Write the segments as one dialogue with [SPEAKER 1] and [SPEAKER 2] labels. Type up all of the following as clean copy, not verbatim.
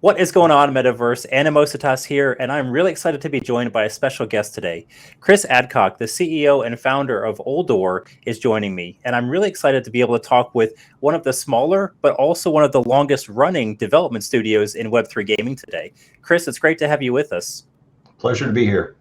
[SPEAKER 1] What is going on, Metaverse? Animositas here, and I'm really excited to be joined by a special guest today. Chris Adcock, the CEO and founder of Uldor, is joining me, and I'm really excited to be able to talk with one of the smaller, but also one of the longest-running development studios in Web3 gaming today. Chris, it's great to have you with us.
[SPEAKER 2] Pleasure to be here.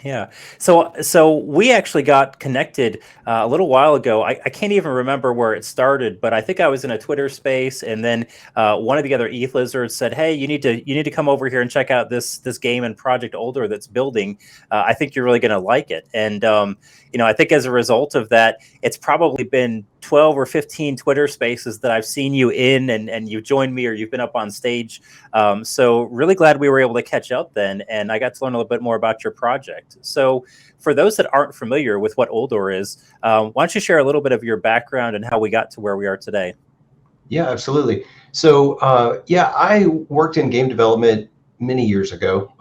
[SPEAKER 1] Yeah. So we actually got connected a little while ago. I can't even remember where it started, but I think I was in a Twitter space, and then one of the other ETH lizards said, "Hey, you need to come over here and check out this game and Project Uldor that's building. I think you're really going to like it." And I think as a result of that, it's probably been 12 or 15 Twitter spaces that I've seen you in, and you've joined me or you've been up on stage. So really glad we were able to catch up then, and I got to learn a little bit more about your project. So for those that aren't familiar with what Uldor is, why don't you share a little bit of your background and how we got to where we are today?
[SPEAKER 2] Yeah, absolutely. So I worked in game development many years ago.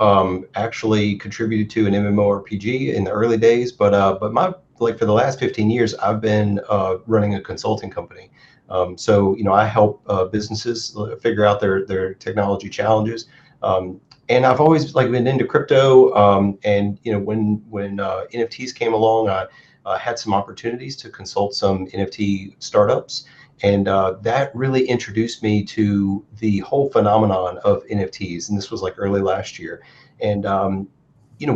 [SPEAKER 2] Actually contributed to an MMORPG in the early days, but my for the last 15 years, I've been running a consulting company. I help businesses figure out their technology challenges. And I've always been into crypto. And when NFTs came along, I had some opportunities to consult some NFT startups. And that really introduced me to the whole phenomenon of NFTs. And this was early last year. And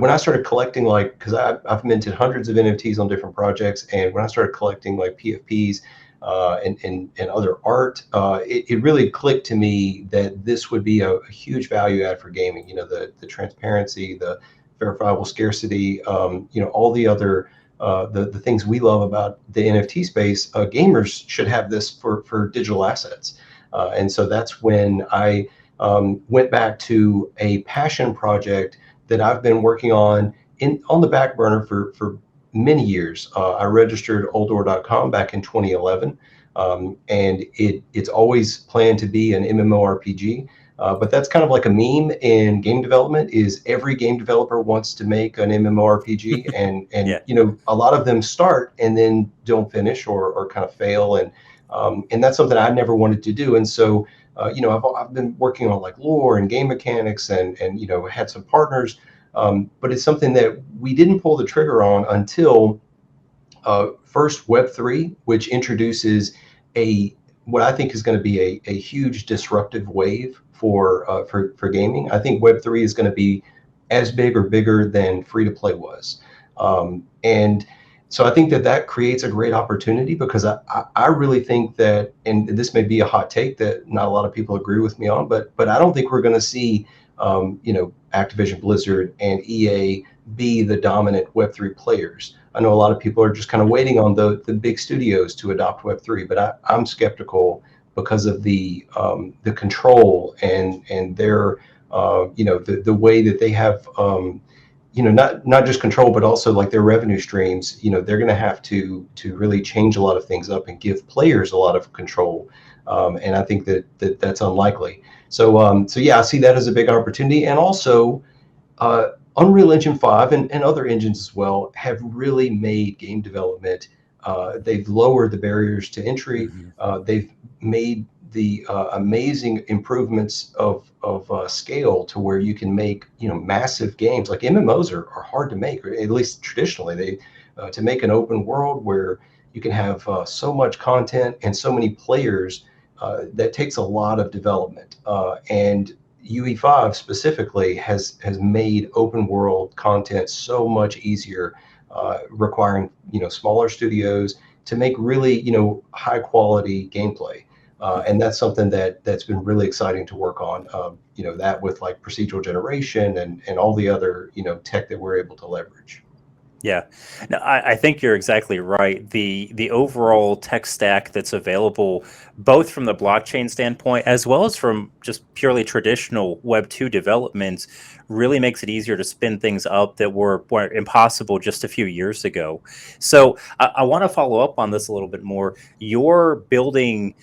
[SPEAKER 2] when I started collecting, because I've minted hundreds of NFTs on different projects, and when I started collecting PFPs and other art, it really clicked to me that this would be a huge value add for gaming. The transparency, the verifiable scarcity, all the other the things we love about the NFT space. Gamers should have this for digital assets. And so that's when I went back to a passion project that I've been working on the back burner for many years. I registered Uldor.com back in 2011, and it's always planned to be an MMORPG. But that's kind of like a meme in game development. Is every game developer wants to make an MMORPG, and
[SPEAKER 1] Yeah.
[SPEAKER 2] a lot of them start and then don't finish or kind of fail, and that's something I never wanted to do. And so I've been working on lore and game mechanics, and had some partners, but it's something that we didn't pull the trigger on until first Web3, which introduces what I think is going to be a huge disruptive wave for gaming. I think Web3 is going to be as big or bigger than free to play was, and so I think that creates a great opportunity, because I really think that, and this may be a hot take that not a lot of people agree with me on, but I don't think we're going to see Activision Blizzard and EA be the dominant Web3 players. I know a lot of people are just kind of waiting on the big studios to adopt Web3, but I'm skeptical because of the control and their the way that they have not just control, but also their revenue streams. They're going to have to really change a lot of things up and give players a lot of control, and I think that's unlikely. So I see that as a big opportunity. And also Unreal Engine 5 and other engines as well have really made game development. They've lowered the barriers to entry. They've made the amazing improvements of scale to where you can make massive games. Like MMOs are hard to make, or at least traditionally. To make an open world where you can have so much content and so many players, that takes a lot of development. And UE5 specifically has made open world content so much easier, requiring smaller studios to make really high quality gameplay. And that's something that's been really exciting to work on. That with procedural generation and all the other tech that we're able to leverage.
[SPEAKER 1] Yeah, no, I think you're exactly right. The overall tech stack that's available, both from the blockchain standpoint as well as from just purely traditional Web 2 development, really makes it easier to spin things up that were impossible just a few years ago. So I want to follow up on this a little bit more. You're building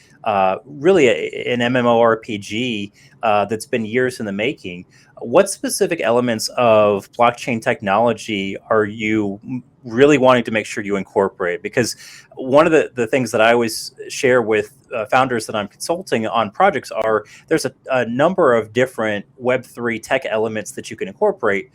[SPEAKER 1] really an MMORPG that's been years in the making. What specific elements of blockchain technology are you really wanting to make sure you incorporate? Because one of the things that I always share with founders that I'm consulting on projects are there's a number of different Web3 tech elements that you can incorporate,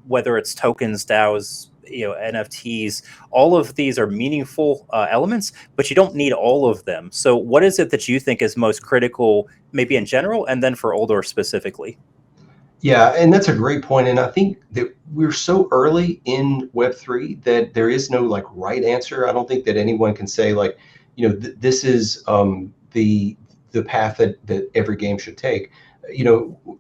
[SPEAKER 1] whether it's tokens, DAOs, NFTs. All of these are meaningful elements, but you don't need all of them. So what is it that you think is most critical, maybe in general, and then for Uldor specifically?
[SPEAKER 2] Yeah, and that's a great point. And I think that we're so early in Web3 that there is no like right answer. I don't think that anyone can say like, this is the path that every game should take.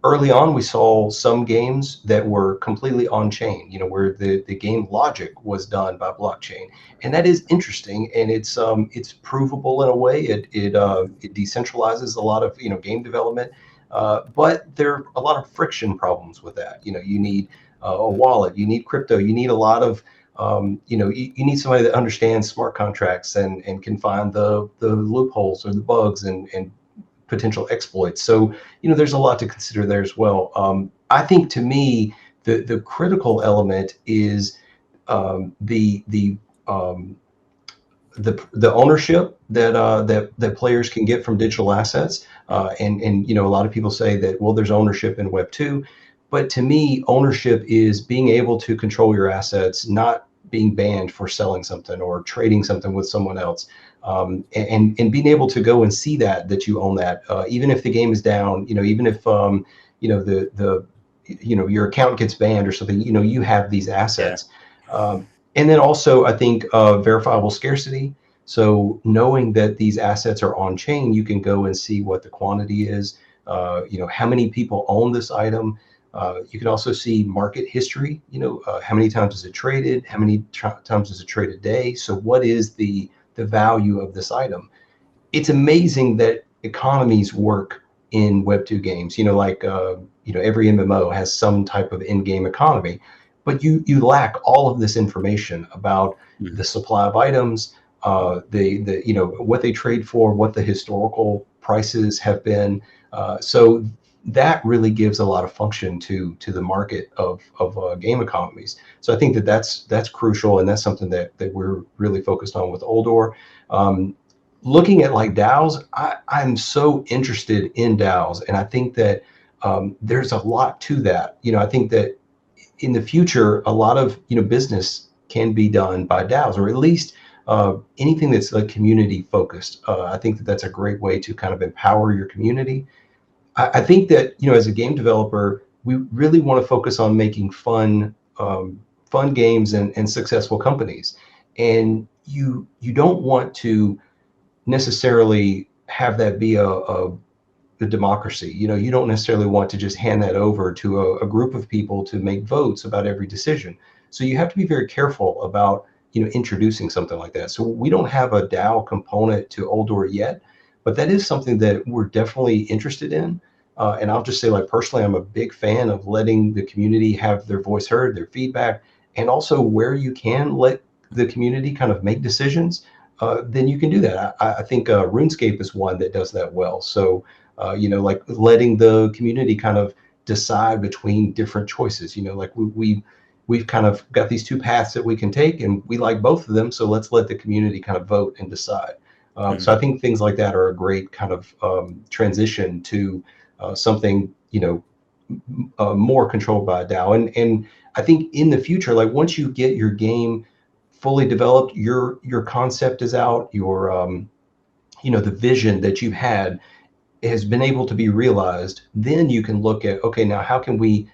[SPEAKER 2] Early on we saw some games that were completely on chain, where the game logic was done by blockchain. And that is interesting, and it's provable in a way. It decentralizes a lot of game development. But there are a lot of friction problems with that. You need a wallet, you need crypto, you need a lot of, you need somebody that understands smart contracts and can find the loopholes or the bugs and potential exploits. So, there's a lot to consider there as well. I think to me, the critical element is the ownership that players can get from digital assets, and a lot of people say that, well, there's ownership in Web 2, but to me, ownership is being able to control your assets, not being banned for selling something or trading something with someone else, and being able to go and see that you own that, even if the game is down, even if the your account gets banned or something, you have these assets. Yeah. And then also, I think verifiable scarcity. So knowing that these assets are on chain, you can go and see what the quantity is, how many people own this item. You can also see market history, how many times is it traded, how many times is it traded a day. So what is the value of this item? It's amazing that economies work in Web 2 games, every MMO has some type of in-game economy, but you lack all of this information about the supply of items, what they trade for, what the historical prices have been. So that really gives a lot of function to the market of game economies. So I think that's crucial, and that's something that we're really focused on with Uldor. Looking at like DAOs, I'm so interested in DAOs, and I think that there's a lot to that. I think that in the future, a lot of business can be done by DAOs, or at least anything that's like community focused. I think that that's a great way to kind of empower your community. I think that as a game developer, we really want to focus on making fun games and successful companies. And you don't want to necessarily have that be a democracy. You don't necessarily want to just hand that over to a group of people to make votes about every decision. So you have to be very careful about introducing something like that. So we don't have a DAO component to Uldor yet, but that is something that we're definitely interested in. And I'll just say, like, personally, I'm a big fan of letting the community have their voice heard, their feedback, and also where you can let the community kind of make decisions, then you can do that. I think RuneScape is one that does that well. So, like letting the community kind of decide between different choices. Like we've kind of got these two paths that we can take, and we like both of them. So let's let the community kind of vote and decide. So I think things like that are a great kind of transition to something more controlled by a DAO. And I think in the future, like once you get your game fully developed, your concept is out, your the vision that you've had has been able to be realized, then you can look at, okay, now how can we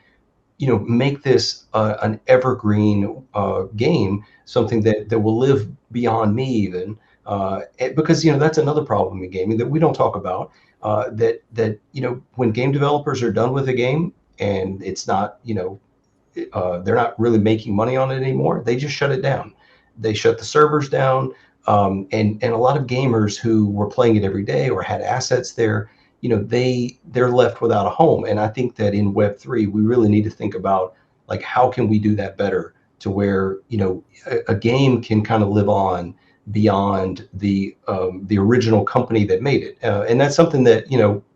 [SPEAKER 2] make this an evergreen game, something that will live beyond me even, because that's another problem in gaming that we don't talk about, that when game developers are done with a game and it's not they're not really making money on it anymore, they just shut it down. They shut the servers down, and a lot of gamers who were playing it every day or had assets there, they're left without a home. And I think that in Web3, we really need to think about, like, how can we do that better to where a game can kind of live on beyond the original company that made it, and that's something that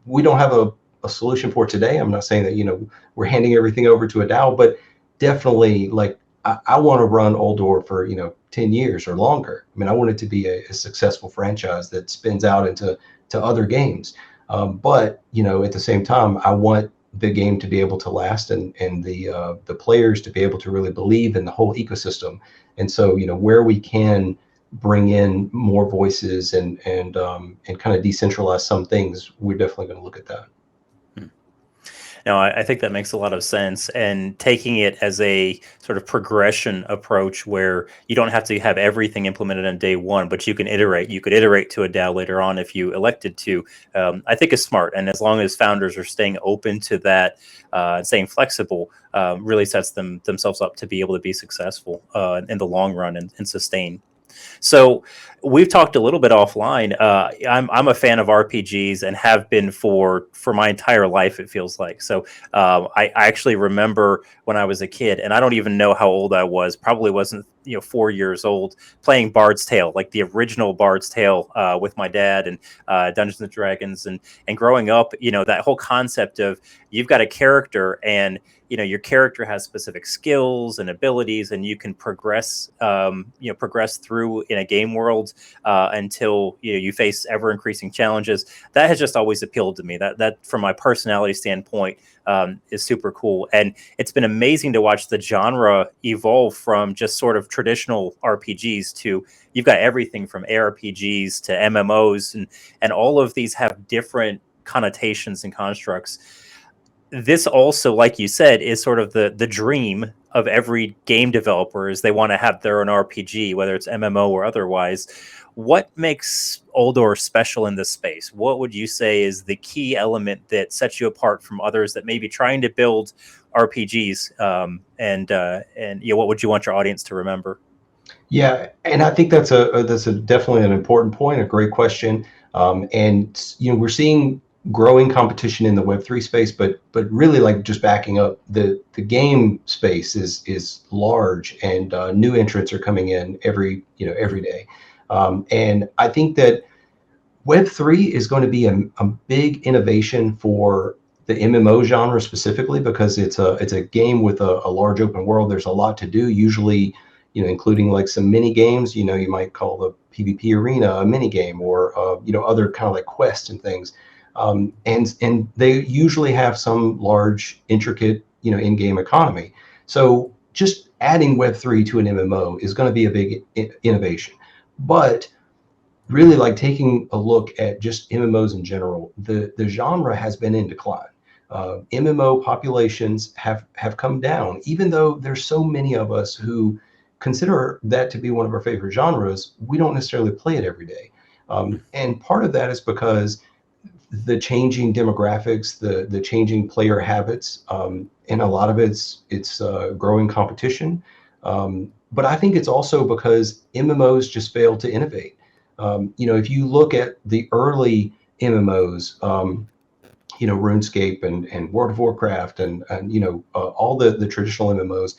[SPEAKER 2] we don't have a solution for today. I'm not saying that we're handing everything over to a DAO, but definitely, like, I want to run Uldor for 10 years or longer. I mean, I want it to be a successful franchise that spins out into other games. But at the same time, I want the game to be able to last, and the players to be able to really believe in the whole ecosystem. And so, where we can bring in more voices and kind of decentralize some things, we're definitely going to look at that.
[SPEAKER 1] No, I think that makes a lot of sense. And taking it as a sort of progression approach where you don't have to have everything implemented on day one, but you can iterate. You could iterate to a DAO later on if you elected to. I think is smart. And as long as founders are staying open to that, staying flexible, really sets themselves up to be able to be successful in the long run and sustain. So we've talked a little bit offline. I'm a fan of RPGs and have been for my entire life. It feels like so. I actually remember when I was a kid, and I don't even know how old I was. Probably wasn't 4 years old, playing Bard's Tale, like the original Bard's Tale, with my dad, and Dungeons and Dragons, and growing up, that whole concept of you've got a character, and your character has specific skills and abilities, and you can progress progress through in a game world until you face ever increasing challenges. That has just always appealed to me. That from my personality standpoint is super cool, and it's been amazing to watch the genre evolve from just sort of traditional RPGs to you've got everything from ARPGs to MMOs, and all of these have different connotations and constructs. This also, like you said, is sort of the dream of every game developer, is they want to have their own RPG, whether it's MMO or otherwise. What makes Uldor special in this space? What would you say is the key element that sets you apart from others that may be trying to build RPGs? And what would you want your audience to remember?
[SPEAKER 2] Yeah, and I think that's a definitely an important point, a great question. And we're seeing growing competition in the Web3 space, but really, like, just backing up, the game space is large, and new entrants are coming in every day. And I think that Web3 is going to be a big innovation for the MMO genre specifically, because it's a game with a large open world. There's a lot to do, usually, including like some mini games. You might call the PvP arena a mini game, or other kind of like quests and things. And they usually have some large, intricate, in-game economy. So just adding Web3 to an MMO is going to be a big innovation. But really, like, taking a look at just MMOs in general, the genre has been in decline. MMO populations have come down, even though there's so many of us who consider that to be one of our favorite genres. We don't necessarily play it every day. And part of that is because the changing demographics, the changing player habits, and a lot of it's growing competition. But I think it's also because MMOs just failed to innovate. If you look at the early MMOs, RuneScape and World of Warcraft, and all the traditional MMOs,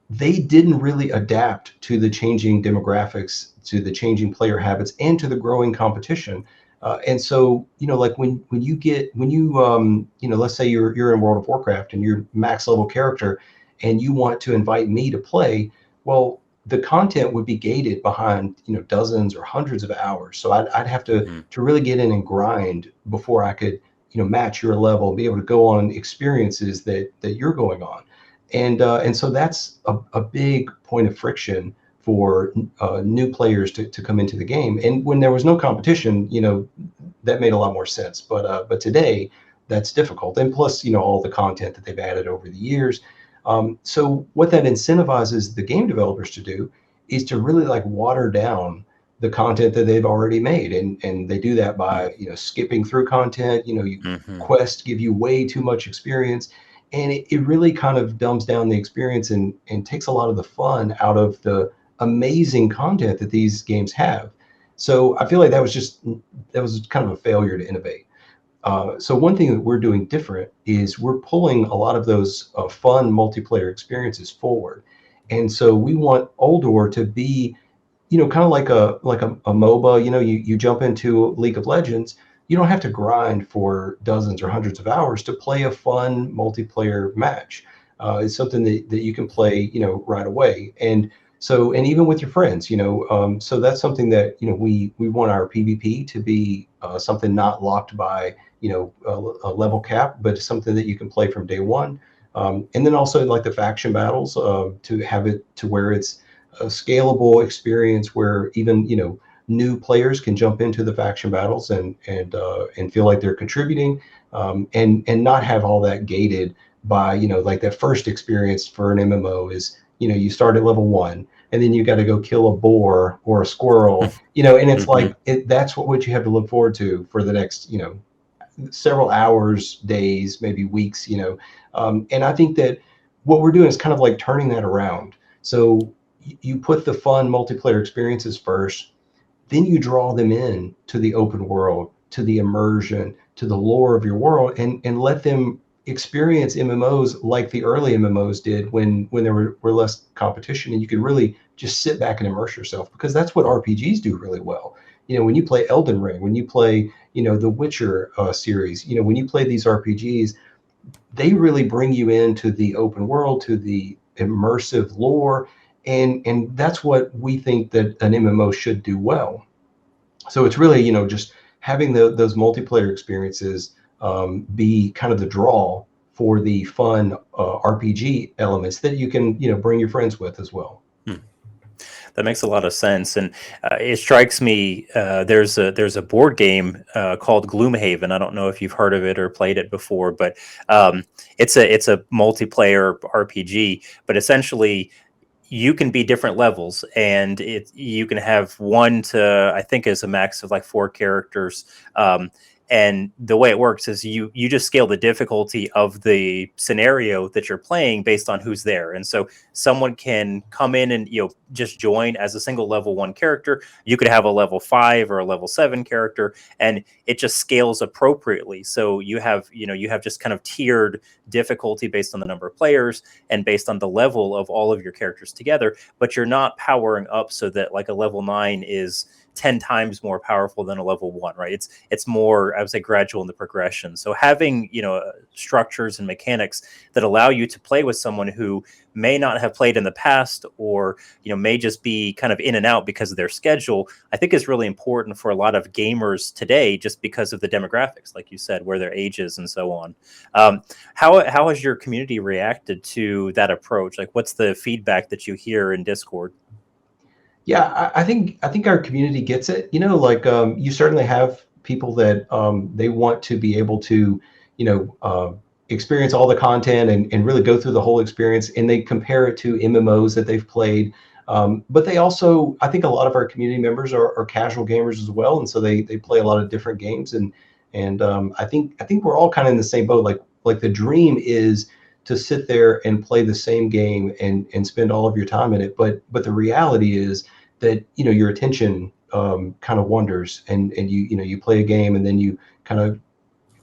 [SPEAKER 2] they didn't really adapt to the changing demographics, to the changing player habits, and to the growing competition. And so, like, let's say you're in World of Warcraft and you're max level character, and you want to invite me to play. Well, the content would be gated behind dozens or hundreds of hours. So I'd have to really get in and grind before I could match your level and be able to go on experiences that you're going on. And so that's a big point of friction for new players to come into the game. And when there was no competition, that made a lot more sense. But today, that's difficult. And plus, all the content that they've added over the years. So what that incentivizes the game developers to do is to really, like, water down the content that they've already made, and they do that by skipping through content. Quests give you way too much experience, and it really kind of dumbs down the experience and takes a lot of the fun out of the amazing content that these games have. So I feel like that was kind of a failure to innovate. So one thing that we're doing different is we're pulling a lot of those fun multiplayer experiences forward. And so we want Uldor to be, kind of like a MOBA. You jump into League of Legends, you don't have to grind for dozens or hundreds of hours to play a fun multiplayer match. It's something that you can play, right away. And So, and even with your friends, so that's something that, we want our PvP to be something not locked by, a level cap, but something that you can play from day one. And then also like the faction battles, to have it to where it's a scalable experience where even, new players can jump into the faction battles and feel like they're contributing, and not have all that gated by, like that first experience for an MMO is, you start at level 1 and then you got to go kill a boar or a squirrel, and it's
[SPEAKER 1] Mhm.
[SPEAKER 2] like that's what you have to look forward to for the next, several hours, days, maybe weeks, and I think that what we're doing is kind of like turning that around. So you put the fun multiplayer experiences first, then you draw them in to the open world, to the immersion, to the lore of your world, and let them experience MMOs like the early MMOs did when there were less competition, and you could really just sit back and immerse yourself, because that's what RPGs do really well. When you play Elden Ring, when you play, the Witcher series, when you play these RPGs, they really bring you into the open world, to the immersive lore, and that's what we think that an MMO should do well. So it's really, just having those multiplayer experiences be kind of the draw for the fun RPG elements that you can, bring your friends with as well.
[SPEAKER 1] Hmm. That makes a lot of sense, and it strikes me. There's a board game called Gloomhaven. I don't know if you've heard of it or played it before, but it's a multiplayer RPG. But essentially, you can be different levels, and you can have one to, I think, is a max of like 4 characters. And the way it works is you just scale the difficulty of the scenario that you're playing based on who's there. And so someone can come in and just join as a single level 1 character. You could have a level 5 or a level 7 character, and it just scales appropriately. So you have just kind of tiered difficulty based on the number of players and based on the level of all of your characters together, but you're not powering up so that like a level 9 is 10 times more powerful than a level 1, right? It's more, I would say, gradual in the progression. So having structures and mechanics that allow you to play with someone who may not have played in the past, or may just be kind of in and out because of their schedule, I think is really important for a lot of gamers today, just because of the demographics, like you said, where their ages and so on. How has your community reacted to that approach? Like, what's the feedback that you hear in Discord?
[SPEAKER 2] Yeah, I think our community gets it. Like, you certainly have people that they want to be able to, experience all the content and really go through the whole experience, and they compare it to MMOs that they've played. But they also, I think, a lot of our community members are casual gamers as well, and so they play a lot of different games, and I think we're all kind of in the same boat. Like the dream is to sit there and play the same game and spend all of your time in it. But the reality is that, your attention kind of wanders, and you play a game and then you kind of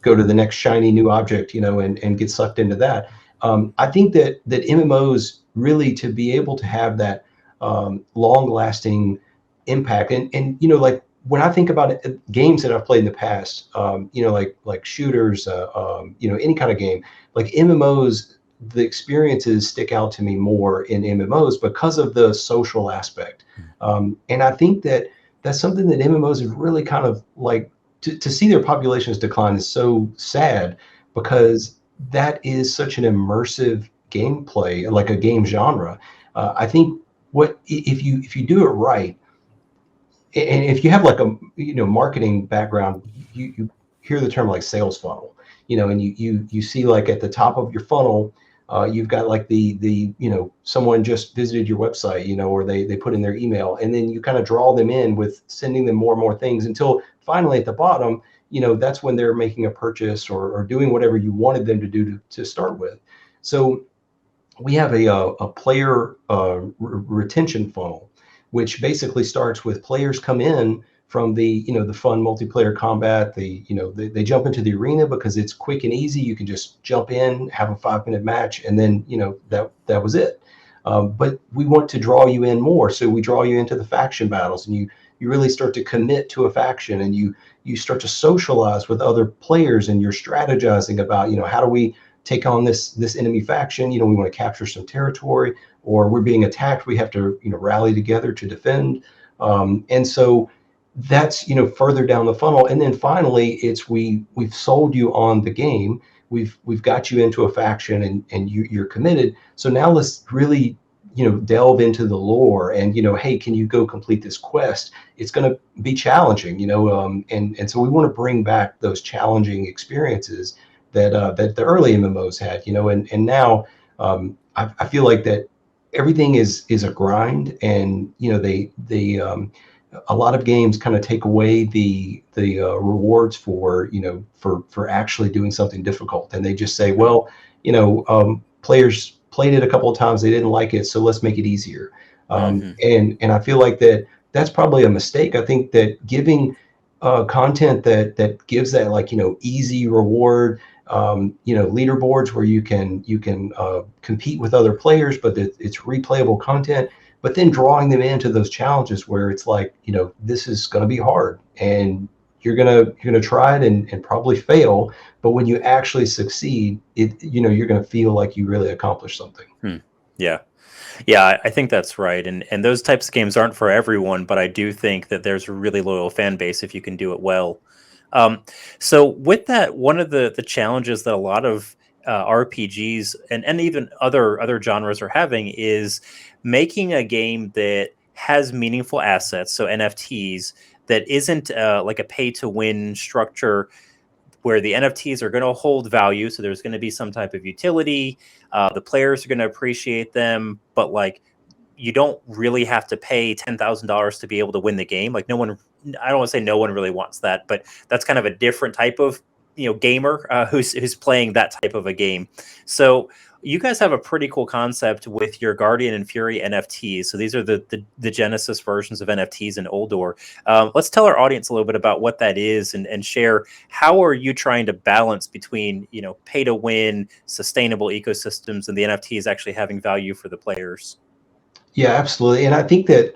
[SPEAKER 2] go to the next shiny new object, and get sucked into that. I think that MMOs really, to be able to have that long lasting impact, and like when I think about it, games that I've played in the past, like shooters, any kind of game, like MMOs, the experiences stick out to me more in MMOs because of the social aspect. And I think that that's something that MMOs have really kind of like, to see their populations decline is so sad, because that is such an immersive gameplay, like a game genre. I think what if you do it right, and if you have like a marketing background, you hear the term like sales funnel, and you see like at the top of your funnel, you've got like the someone just visited your website, or they put in their email, and then you kind of draw them in with sending them more and more things, until finally at the bottom, that's when they're making a purchase, or doing whatever you wanted them to do to start with. So we have a player retention funnel, which basically starts with players come in from the fun multiplayer combat. They jump into the arena because it's quick and easy. You can just jump in, have a 5-minute match, and then that was it. But we want to draw you in more, so we draw you into the faction battles, and you really start to commit to a faction, and you start to socialize with other players, and you're strategizing about how do we take on this enemy faction. We want to capture some territory, or we're being attacked. We have to rally together to defend. And so that's further down the funnel. And then finally, it's we've sold you on the game. We've got you into a faction, and you're committed. So now let's really delve into the lore, and hey, can you go complete this quest? It's going to be challenging, and so we want to bring back those challenging experiences that the early MMOs had, and now I feel like that everything is a grind, and they a lot of games kind of take away the rewards for for actually doing something difficult, and they just say, well, players played it a couple of times, they didn't like it, so let's make it easier. And I feel like that's probably a mistake. I think that giving content that gives that, like, easy reward, leaderboards where you can compete with other players, but it's replayable content, but then drawing them into those challenges where it's like, this is going to be hard, and you're gonna try it and probably fail, but when you actually succeed, you're gonna feel like you really accomplished something.
[SPEAKER 1] Yeah, I think that's right, and those types of games aren't for everyone, but I do think that there's a really loyal fan base if you can do it well. So with that, one of the challenges that a lot of RPGs and even other genres are having is making a game that has meaningful assets, so NFTs, that isn't like a pay-to-win structure where the NFTs are going to hold value. So there's going to be some type of utility. The players are going to appreciate them, but like you don't really have to pay $10,000 to be able to win the game. Like I don't want to say no one really wants that, but that's kind of a different type of gamer who's playing that type of a game. So you guys have a pretty cool concept with your Guardian and Fury NFTs. So these are the Genesis versions of NFTs in Uldor. Let's tell our audience a little bit about what that is, and share how are you trying to balance between pay to win, sustainable ecosystems, and the NFTs actually having value for the players.
[SPEAKER 2] Yeah, absolutely. And I think that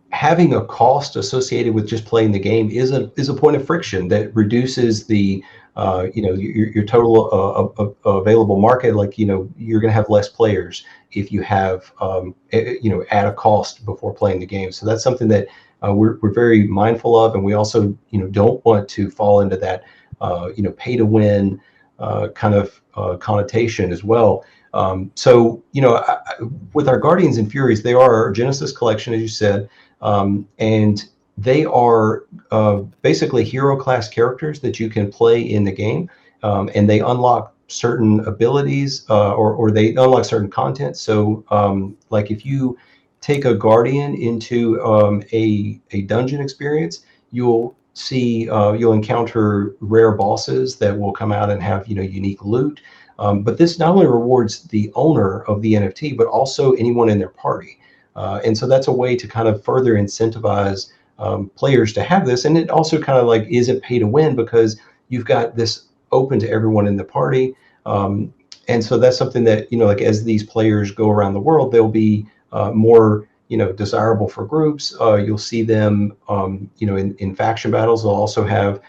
[SPEAKER 2] having a cost associated with just playing the game is a point of friction that reduces the your total available market. Like you're going to have less players if you have add a cost before playing the game. So that's something that we're very mindful of, and we also don't want to fall into that pay to win kind of connotation as well. So with our Guardians and Furies, they are our Genesis collection, as you said, and they are basically hero class characters that you can play in the game, and they unlock certain abilities, or they unlock certain content. So like if you take a Guardian into a dungeon experience, you'll encounter rare bosses that will come out and have unique loot. But this not only rewards the owner of the NFT, but also anyone in their party. And so that's a way to kind of further incentivize players to have this. And it also kind of like isn't pay to win, because you've got this open to everyone in the party. And so that's something that, like as these players go around the world, they'll be more, desirable for groups. You'll see them, in faction battles. They'll also have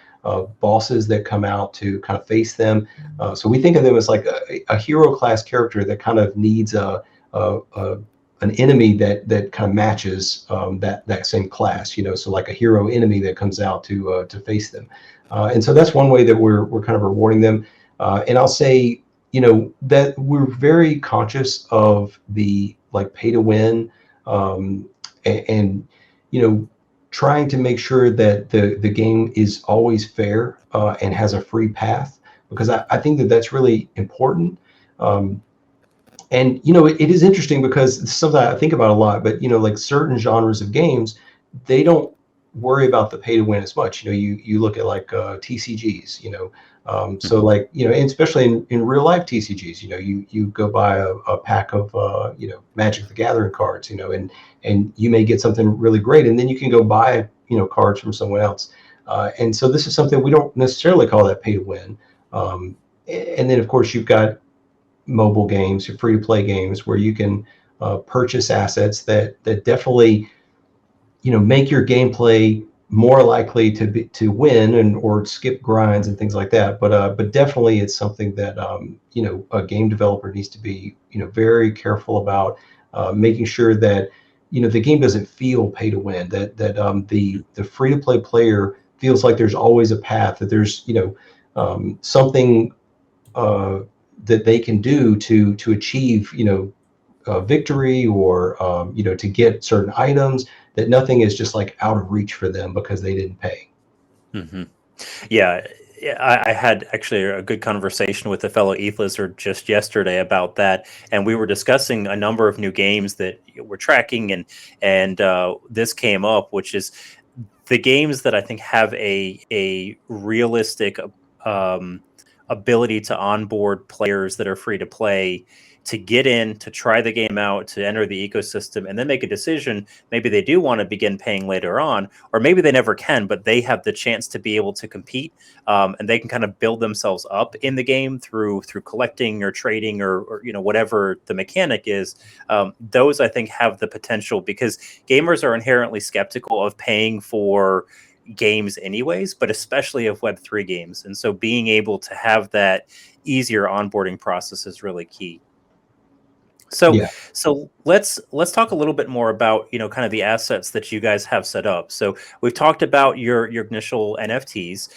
[SPEAKER 2] bosses that come out to kind of face them. So we think of them as like a hero class character that kind of needs an enemy that kind of matches that same class. So like a hero enemy that comes out to face them. And so that's one way that we're kind of rewarding them. And I'll say that we're very conscious of the like pay to win, and trying to make sure that the game is always fair and has a free path, because I think that that's really important. And it is interesting because it's something I think about a lot, but like certain genres of games, they don't worry about the pay to win as much. You look at like TCGs, so like and especially in real life TCGs, you go buy a pack of Magic the Gathering cards, and you may get something really great, and then you can go buy cards from someone else. And so this is something we don't necessarily call that pay to win. And then of course you've got mobile games, your free to play games, where you can purchase assets that definitely make your gameplay more likely to win and or skip grinds and things like that. But definitely it's something that a game developer needs to be very careful about, making sure that the game doesn't feel pay to win. That the free to play player feels like there's always a path. That there's something that they can do to achieve victory, or to get certain items, that nothing is just like out of reach for them because they didn't pay.
[SPEAKER 1] Hmm. Yeah, I had actually a good conversation with a fellow ETH lizard just yesterday about that, and we were discussing a number of new games that we're tracking, and this came up, which is the games that I think have a realistic um, ability to onboard players that are free to play, to get in, to try the game out, to enter the ecosystem, and then make a decision. Maybe they do want to begin paying later on, or maybe they never can, but they have the chance to be able to compete, and they can kind of build themselves up in the game through collecting or trading, or whatever the mechanic is. Those I think have the potential, because gamers are inherently skeptical of paying for games anyways, but especially of Web3 games. And so being able to have that easier onboarding process is really key. So
[SPEAKER 2] Yeah.
[SPEAKER 1] so let's talk a little bit more about, kind of the assets that you guys have set up. So we've talked about your initial NFTs.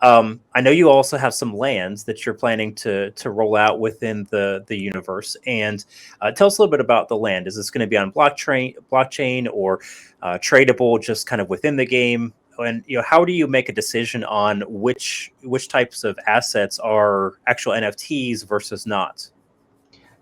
[SPEAKER 1] I know you also have some lands that you're planning to roll out within the universe. And tell us a little bit about the land. Is this going to be on blockchain, or tradable just kind of within the game? And how do you make a decision on which types of assets are actual NFTs versus not?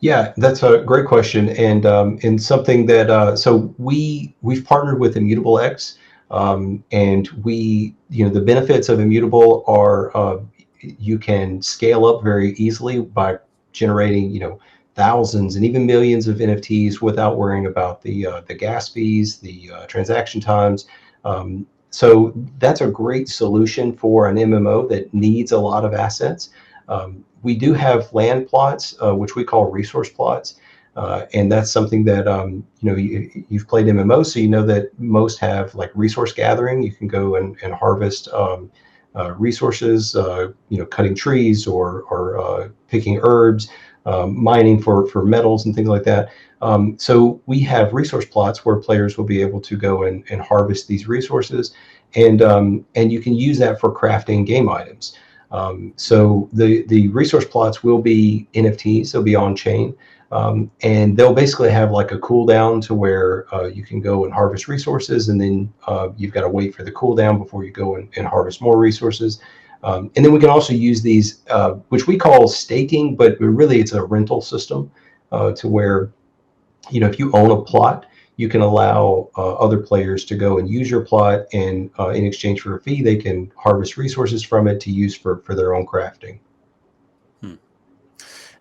[SPEAKER 2] Yeah, that's a great question, and something that so we've partnered with Immutable X, and the benefits of Immutable are, you can scale up very easily by generating thousands and even millions of NFTs without worrying about the gas fees, the transaction times. So that's a great solution for an MMO that needs a lot of assets. We do have land plots, which we call resource plots, and that's something that you've played MMO, so you know that most have like resource gathering. You can go and harvest resources, cutting trees, or picking herbs, mining for metals and things like that. So we have resource plots where players will be able to go and harvest these resources, and you can use that for crafting game items. So the resource plots will be NFTs. They'll be on chain, and they'll basically have like a cooldown to where you can go and harvest resources, and then you've got to wait for the cooldown before you go and harvest more resources. And then we can also use these, which we call staking, but really it's a rental system, to where if you own a plot, you can allow other players to go and use your plot, and in exchange for a fee, they can harvest resources from it to use for their own crafting.
[SPEAKER 1] Hmm.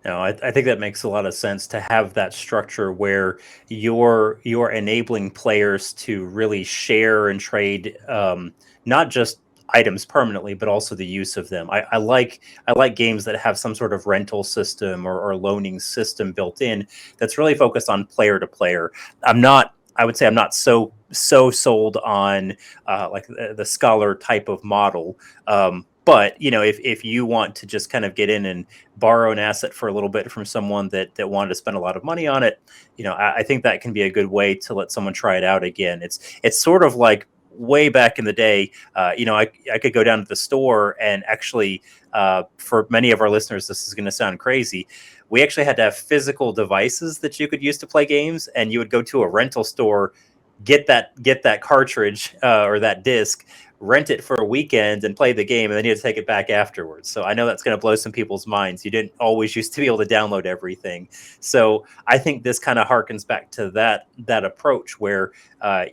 [SPEAKER 1] No, I think that makes a lot of sense to have that structure where you're enabling players to really share and trade, not just items permanently, but also the use of them. I like games that have some sort of rental system, or loaning system built in, that's really focused on player to player. I would say I'm not so sold on like the scholar type of model. But if you want to just kind of get in and borrow an asset for a little bit from someone that wanted to spend a lot of money on it, I think that can be a good way to let someone try it out again. It's sort of like way back in the day. I could go down to the store and actually, for many of our listeners, this is going to sound crazy. We actually had to have physical devices that you could use to play games, and you would go to a rental store, get that cartridge, or that disc, rent it for a weekend and play the game, and then you had to take it back afterwards. So I know that's going to blow some people's minds. You didn't always used to be able to download everything. So I think this kind of harkens back to that approach where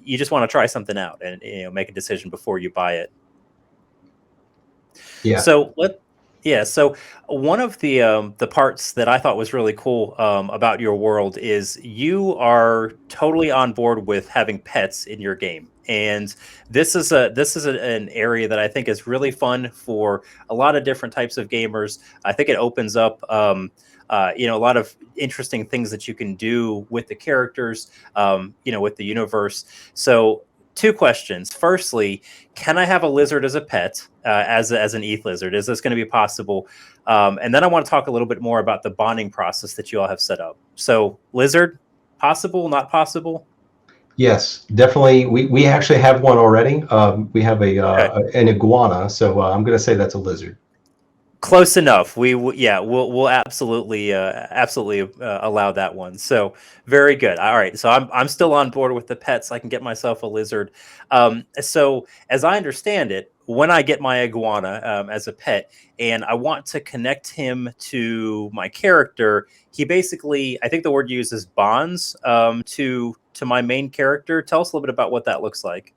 [SPEAKER 1] you just want to try something out and make a decision before you buy it.
[SPEAKER 2] Yeah.
[SPEAKER 1] So yeah. So one of the parts that I thought was really cool, about your world, is you are totally on board with having pets in your game, and an area that I think is really fun for a lot of different types of gamers. I think it opens up, a lot of interesting things that you can do with the characters, with the universe. So two questions. Firstly, can I have a lizard as a pet, as an ETH lizard? Is this going to be possible? And then I want to talk a little bit more about the bonding process that you all have set up. So, lizard, possible, not possible?
[SPEAKER 2] Yes, definitely. We actually have one already. We have
[SPEAKER 1] Okay.
[SPEAKER 2] an iguana, so I'm going to say that's a lizard.
[SPEAKER 1] Close enough. Yeah, we'll absolutely allow that one. So very good. All right, so I'm still on board with the pets. I can get myself a lizard. So as I understand it, when I get my iguana as a pet, and I want to connect him to my character, he basically, I think the word used is bonds to my main character. Tell us a little bit about what that looks like.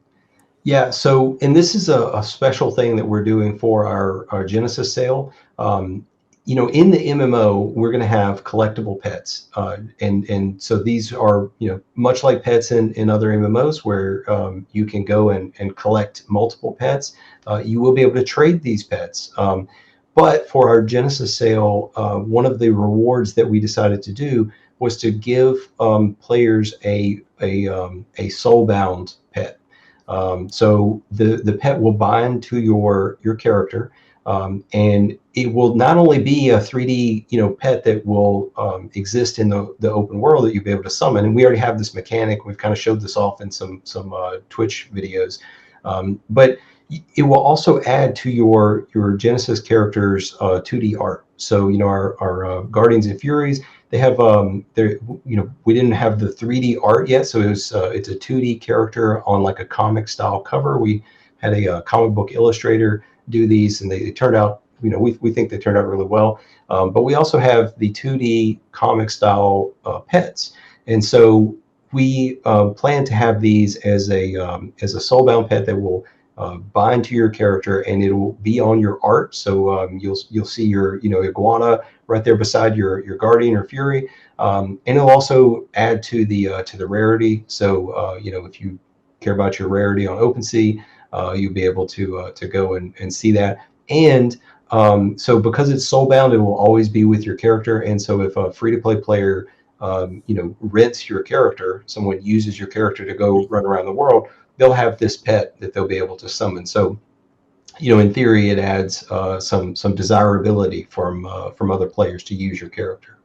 [SPEAKER 2] Yeah, so, and this is a special thing that we're doing for our Genesis sale. In the MMO, we're going to have collectible pets. And so these are, much like pets in other MMOs where you can go and collect multiple pets. You will be able to trade these pets. But for our Genesis sale, one of the rewards that we decided to do was to give players a soul-bound pet. So the pet will bind to your character, and it will not only be a 3D pet that will exist in the open world that you'll be able to summon. And we already have this mechanic. We've kind of showed this off in some Twitch videos, but it will also add to your Genesis character's 2D art. So our Guardians and Furies, they have we didn't have the 3D art yet, so it's a 2D character on like a comic style cover. We had a comic book illustrator do these, and they turned out, we think they turned out really well. But we also have the 2D comic style pets, and so we plan to have these as a soulbound pet that will bind to your character, and it will be on your art. So you'll see your iguana right there beside your guardian or fury, and it'll also add to the rarity. So if you care about your rarity on OpenSea, you'll be able to go and see that. And so because it's soulbound, it will always be with your character. And so if a free-to-play player rents your character, someone uses your character to go run around the world, they'll have this pet that they'll be able to summon. So, in theory, it adds some desirability from other players to use your character.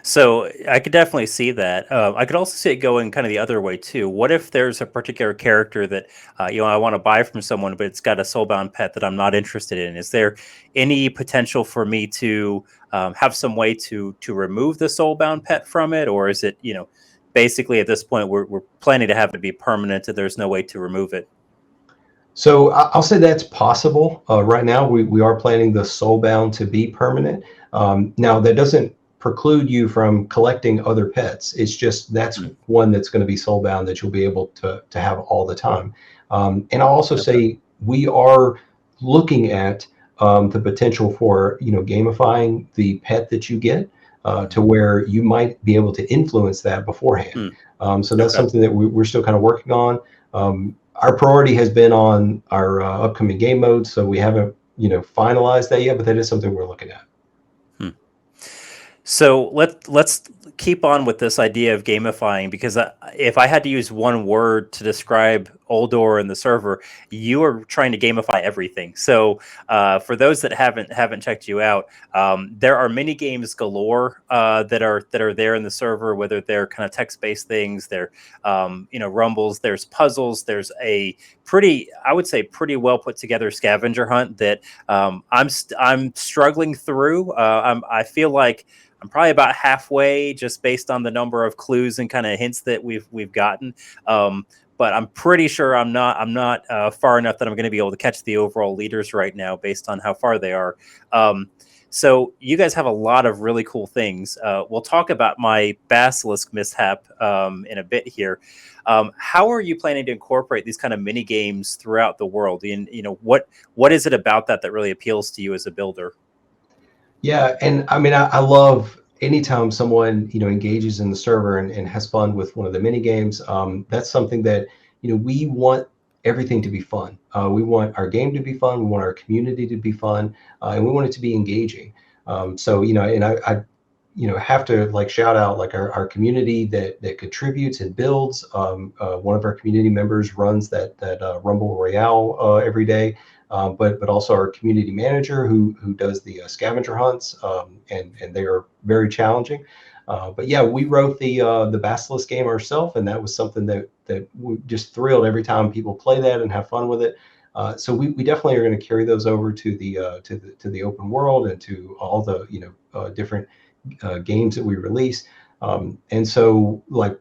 [SPEAKER 1] So I could definitely see that. I could also see it going kind of the other way too. What if there's a particular character that I want to buy from someone, but it's got a soulbound pet that I'm not interested in? Is there any potential for me to have some way to remove the soulbound pet from it, or is it basically at this point we're planning to have it be permanent and there's no way to remove it?
[SPEAKER 2] So I'll say that's possible. Right now, we are planning the soulbound to be permanent. Now, that doesn't preclude you from collecting other pets. It's just that's one that's going to be soulbound that you'll be able to have all the time. And I'll also say we are looking at the potential for gamifying the pet that you get to where you might be able to influence that beforehand. So that's something that we're still kind of working on. Our priority has been on our upcoming game mode, so we haven't finalized that yet, but that is something we're looking at.
[SPEAKER 1] So let's keep on with this idea of gamifying, because if I had to use one word to describe Uldor and the server, you are trying to gamify everything. So for those that haven't checked you out, there are mini games galore that are there in the server, whether they're kind of text-based things, they're rumbles, there's puzzles, there's a I would say pretty well put together scavenger hunt that I'm struggling through. I feel like I'm probably about halfway, just based on the number of clues and kind of hints that we've gotten. But I'm pretty sure I'm not far enough that I'm going to be able to catch the overall leaders right now, based on how far they are. So you guys have a lot of really cool things. We'll talk about my basilisk mishap in a bit here. How are you planning to incorporate these kind of mini games throughout the world? And what is it about that really appeals to you as a builder?
[SPEAKER 2] Yeah, and I mean, I love anytime someone engages in the server and has fun with one of the mini games. That's something that we want everything to be fun. We want our game to be fun. We want our community to be fun, and we want it to be engaging. So and I have to like shout out like our community that contributes and builds. One of our community members runs that Rumble Royale every day, but also our community manager who does the scavenger hunts, and they are very challenging. But yeah, we wrote the Basilisk game ourselves, and that was something that we just thrilled every time people play that and have fun with it. So we definitely are going to carry those over to the open world and to all the different games that we release. And so like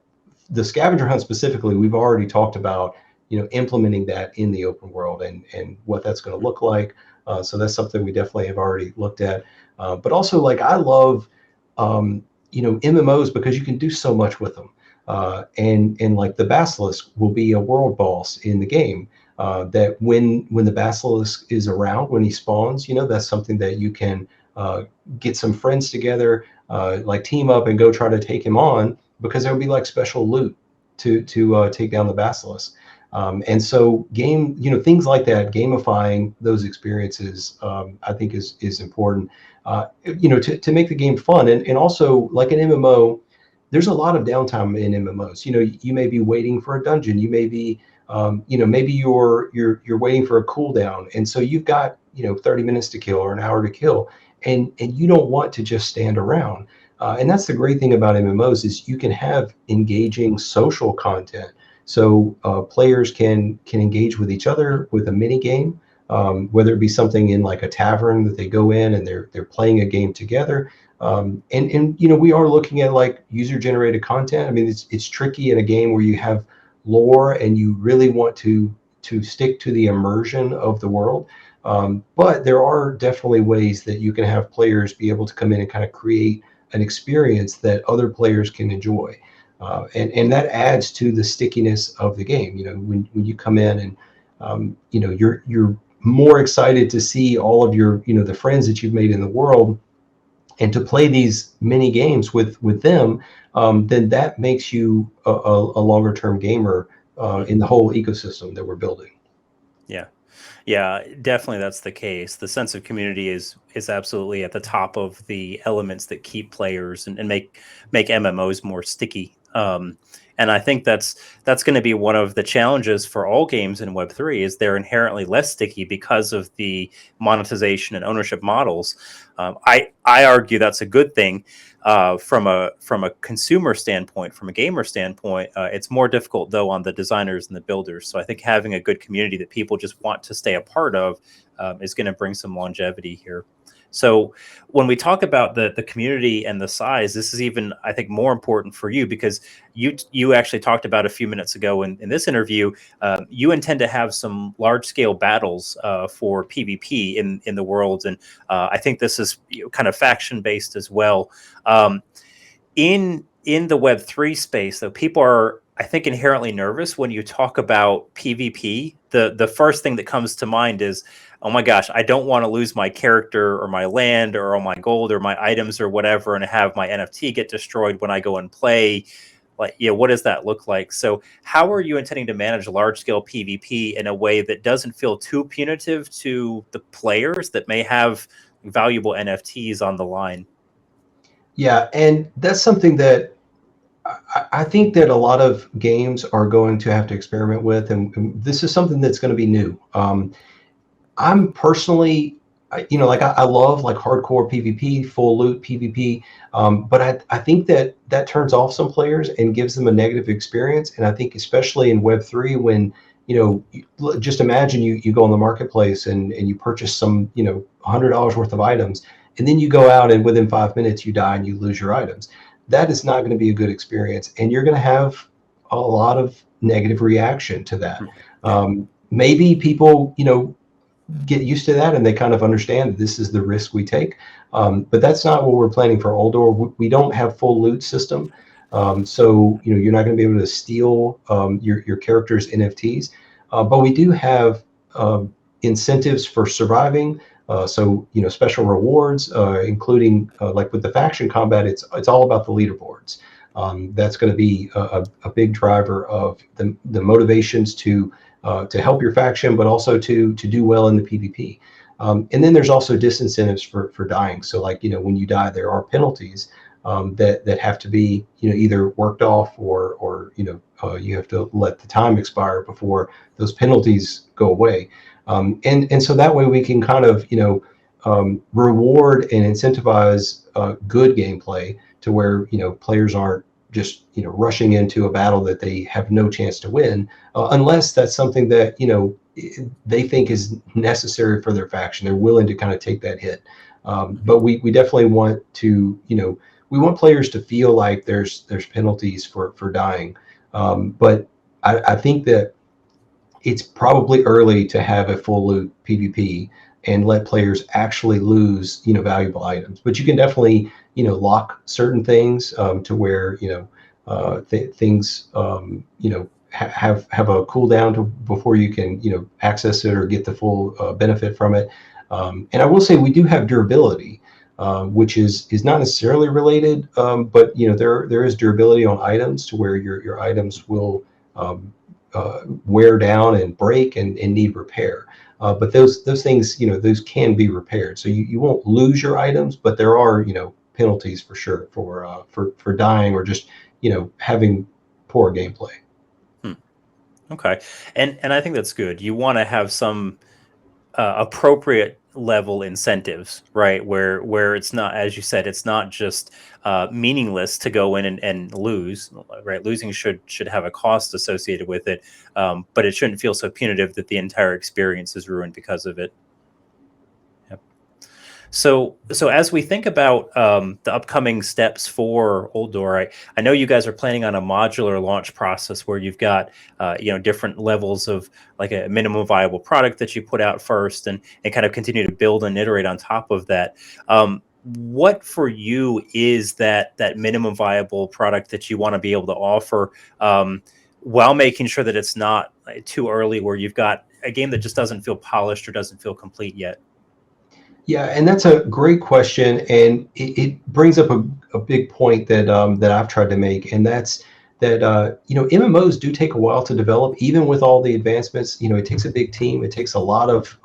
[SPEAKER 2] the scavenger hunt specifically, we've already talked about implementing that in the open world and what that's going to look like. So that's something we definitely have already looked at. But also like I love MMOs because you can do so much with them. And like the Basilisk will be a world boss in the game. That when the Basilisk is around, when he spawns, that's something that you can get some friends together, like team up and go try to take him on, because there would be like special loot to take down the Basilisk. And so things like that, gamifying those experiences, I think is important, to make the game fun. And also like an MMO, there's a lot of downtime in MMOs. You may be waiting for a dungeon. You may be, maybe you're waiting for a cooldown. And so you've got, 30 minutes to kill or an hour to kill. And you don't want to just stand around. And that's the great thing about MMOs is you can have engaging social content. So players can engage with each other with a mini game, whether it be something in like a tavern that they go in and they're playing a game together. And we are looking at like user generated content. I mean, it's tricky in a game where you have lore and you really want to stick to the immersion of the world. But there are definitely ways that you can have players be able to come in and kind of create an experience that other players can enjoy. And that adds to the stickiness of the game. When you come in and you're more excited to see all of your the friends that you've made in the world, and to play these mini games with them, then that makes you a longer term gamer in the whole ecosystem that we're building.
[SPEAKER 1] Yeah. Yeah, definitely that's the case. The sense of community is absolutely at the top of the elements that keep players and make MMOs more sticky. And I think that's going to be one of the challenges for all games in Web3 is they're inherently less sticky because of the monetization and ownership models. I argue that's a good thing from a consumer standpoint, from a gamer standpoint. It's more difficult though on the designers and the builders. So I think having a good community that people just want to stay a part of is going to bring some longevity here. So when we talk about the community and the size, this is even, I think, more important for you because you actually talked about a few minutes ago in this interview, you intend to have some large scale battles for PvP in the world. And I think this is kind of faction based as well. In the Web3 space, though, people are, I think, inherently nervous when you talk about PvP. The first thing that comes to mind is, oh my gosh, I don't want to lose my character or my land or all my gold or my items or whatever and have my NFT get destroyed when I go and play. Like, what does that look like? So how are you intending to manage large scale PvP in a way that doesn't feel too punitive to the players that may have valuable NFTs on the line?
[SPEAKER 2] Yeah, and that's something that I think that a lot of games are going to have to experiment with, and this is something that's going to be new. I'm personally, I love like hardcore PvP, full loot PvP, but I think that turns off some players and gives them a negative experience. And I think especially in Web3, when just imagine you go on the marketplace and you purchase some $100 worth of items, and then you go out and within 5 minutes you die and you lose your items. That is not going to be a good experience, and you're going to have a lot of negative reaction to that. Maybe people get used to that and they kind of understand that this is the risk we take, but that's not what we're planning for Uldor. We don't have full loot system, so you're not going to be able to steal your character's NFTs, but we do have incentives for surviving. So special rewards, including like with the faction combat, it's all about the leaderboards. That's going to be a big driver of the motivations to help your faction, but also to do well in the PvP. And then there's also disincentives for dying. So like when you die, there are penalties. that have to be either worked off or you have to let the time expire before those penalties go away. And so that way we can kind of reward and incentivize good gameplay to where players aren't just rushing into a battle that they have no chance to win, unless that's something that they think is necessary for their faction. They're willing to kind of take that hit. But we definitely want to we want players to feel like there's penalties for dying. But I think that it's probably early to have a full loot PvP and let players actually lose valuable items. But you can definitely lock certain things to where things have a cooldown before you can access it or get the full benefit from it. And I will say we do have durability, which is not necessarily related, but there is durability on items to where your items will wear down and break and need repair. But those things, those can be repaired. So you won't lose your items, but there are penalties for sure for dying or just having poor gameplay.
[SPEAKER 1] Okay, and I think that's good. You want to have some appropriate level incentives, right? Where it's not, as you said, it's not just meaningless to go in and lose, right? Losing should have a cost associated with it, but it shouldn't feel so punitive that the entire experience is ruined because of it. Yep. So as we think about the upcoming steps for Uldor, I know you guys are planning on a modular launch process where you've got different levels of like a minimum viable product that you put out first, and kind of continue to build and iterate on top of that. What for you is that minimum viable product that you want to be able to offer, while making sure that it's not too early where you've got a game that just doesn't feel polished or doesn't feel complete yet?
[SPEAKER 2] Yeah, and that's a great question, and it brings up a big point that I've tried to make, and that's that MMOs do take a while to develop, even with all the advancements. It takes a big team. It takes a lot of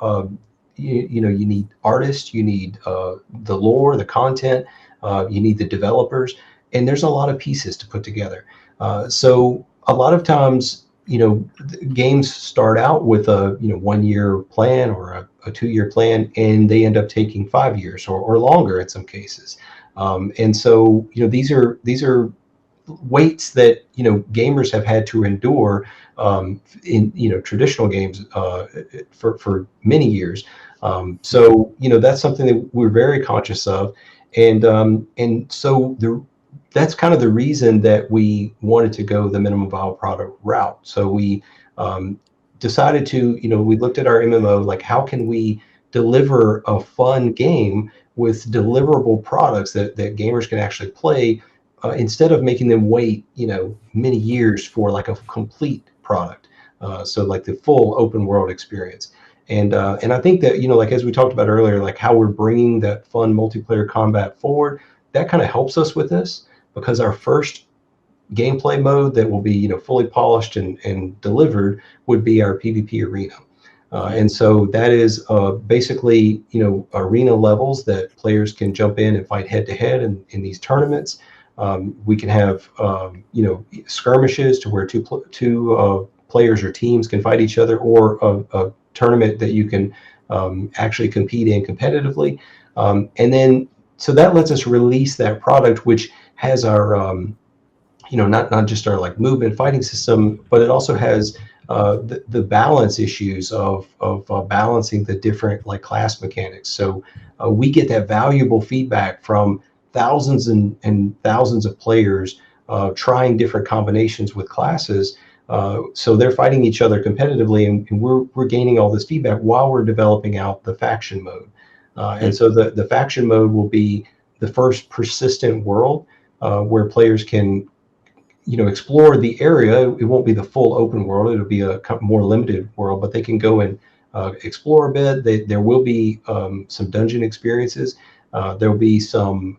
[SPEAKER 2] you need artists, you need the lore, the content, you need the developers, and there's a lot of pieces to put together. So a lot of times, games start out with a 1 year plan or a 2 year plan, and they end up taking 5 years or longer in some cases. And so these are weights that gamers have had to endure in traditional games for many years. So that's something that we're very conscious of, and so that's kind of the reason that we wanted to go the minimum viable product route. So we decided to, we looked at our MMO, like how can we deliver a fun game with deliverable products that gamers can actually play, instead of making them wait, many years for like a complete product. So like the full open world experience. And I think that, like as we talked about earlier, like how we're bringing that fun multiplayer combat forward, that kind of helps us with this, because our first gameplay mode that will be fully polished and delivered would be our PvP arena. And so that is basically arena levels that players can jump in and fight head to head in these tournaments. We can have skirmishes to where two players or teams can fight each other, or a tournament that you can actually compete in competitively. And then so that lets us release that product, which has our not just our like movement fighting system, but it also has the balance issues of balancing the different like class mechanics. So we get that valuable feedback from thousands and thousands of players trying different combinations with classes. So they're fighting each other competitively, and we're gaining all this feedback while we're developing out the faction mode. And so the faction mode will be the first persistent world where players can explore the area. It won't be the full open world. It'll be a more limited world, but they can go and explore a bit. There will be some dungeon experiences. There will be some,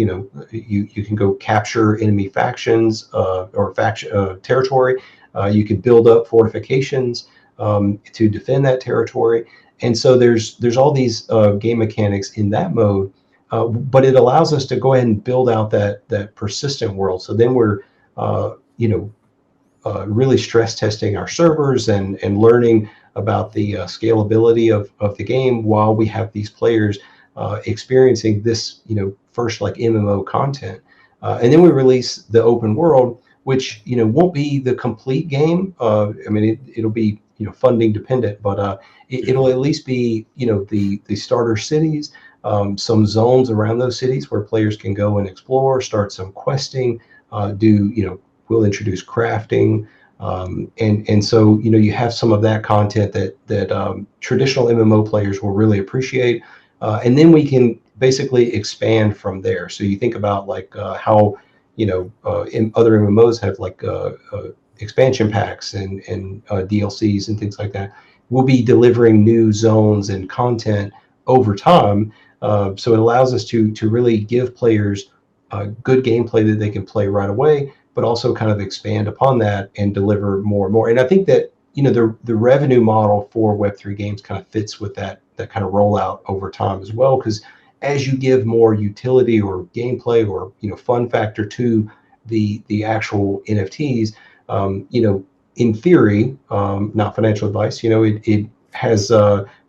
[SPEAKER 2] you can go capture enemy factions or faction territory. You can build up fortifications to defend that territory. And so there's all these game mechanics in that mode. but it allows us to go ahead and build out that persistent world. So then we're really stress testing our servers and learning about the scalability of the game while we have these players experiencing this, first like MMO content. And then we release the open world, which, won't be the complete game. I mean, it'll be, funding dependent, but it'll at least be, the starter cities, some zones around those cities where players can go and explore, start some questing, we'll introduce crafting, and so you have some of that content that traditional MMO players will really appreciate, and then we can basically expand from there. So you think about like how in other MMOs have like expansion packs and DLCs and things like that. We'll be delivering new zones and content over time, so it allows us to really give players good gameplay that they can play right away, but also kind of expand upon that and deliver more and more. And I think that the revenue model for Web3 games kind of fits with that kind of rollout over time as well, because as you give more utility or gameplay or fun factor to the actual NFTs, in theory, not financial advice, it has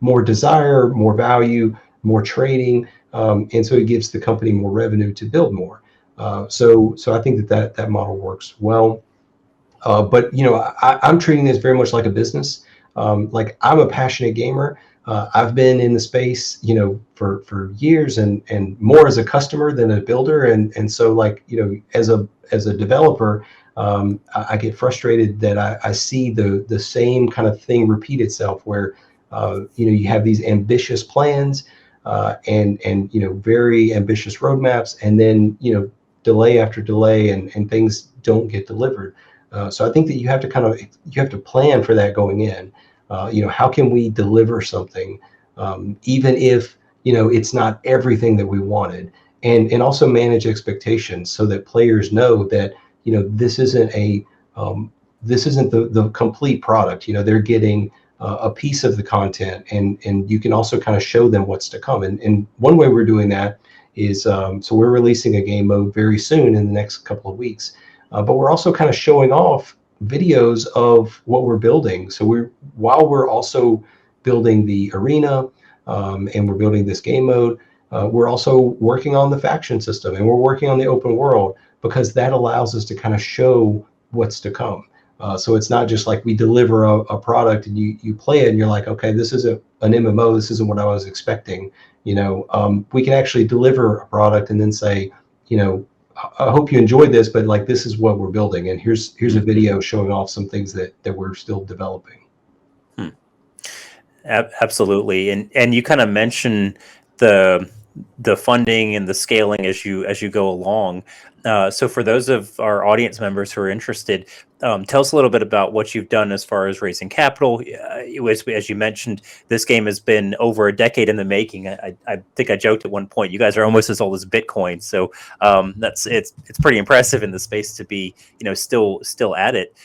[SPEAKER 2] more desire, more value, more trading, and so it gives the company more revenue to build more. So I think that model works well. But I'm treating this very much like a business. Like, I'm a passionate gamer. I've been in the space, for years, and more as a customer than a builder. And so, like, as a developer, I get frustrated that I see the same kind of thing repeat itself, where you have these ambitious plans, and very ambitious roadmaps, and then delay after delay, and things don't get delivered. So I think that you have to plan for that going in. How can we deliver something, even if it's not everything that we wanted, and also manage expectations so that players know that this isn't the complete product. They're getting a piece of the content, and you can also kind of show them what's to come. And one way we're doing that is, so we're releasing a game mode very soon in the next couple of weeks, but we're also kind of showing off videos of what we're building. So while we're also building the arena, and we're building this game mode, we're also working on the faction system, and we're working on the open world, because that allows us to kind of show what's to come. So it's not just like we deliver a product and you play it and you're like, okay, this isn't an MMO, this isn't what I was expecting. We can actually deliver a product and then say, I hope you enjoyed this, but like, this is what we're building, and here's a video showing off some things that we're still developing.
[SPEAKER 1] Absolutely, and you kind of mentioned the funding and the scaling as you go along. So for those of our audience members who are interested, tell us a little bit about what you've done as far as raising capital. As you mentioned, this game has been over a decade in the making. I think I joked at one point, you guys are almost as old as Bitcoin. So it's pretty impressive in the space to be still at it.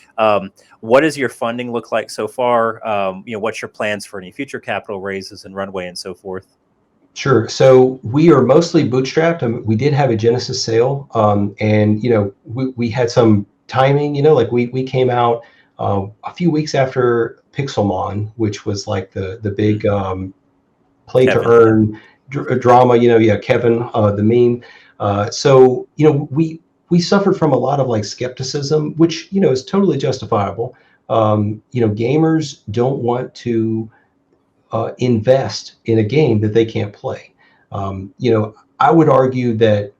[SPEAKER 1] What does your funding look like so far? What's your plans for any future capital raises and runway and so forth?
[SPEAKER 2] Sure. So we are mostly bootstrapped. We did have a Genesis sale, and we had some timing. Like we came out a few weeks after Pixelmon, which was like the big play to earn drama. Kevin, the meme. So we suffered from a lot of like skepticism, which is totally justifiable. Gamers don't want to invest in a game that they can't play. I would argue that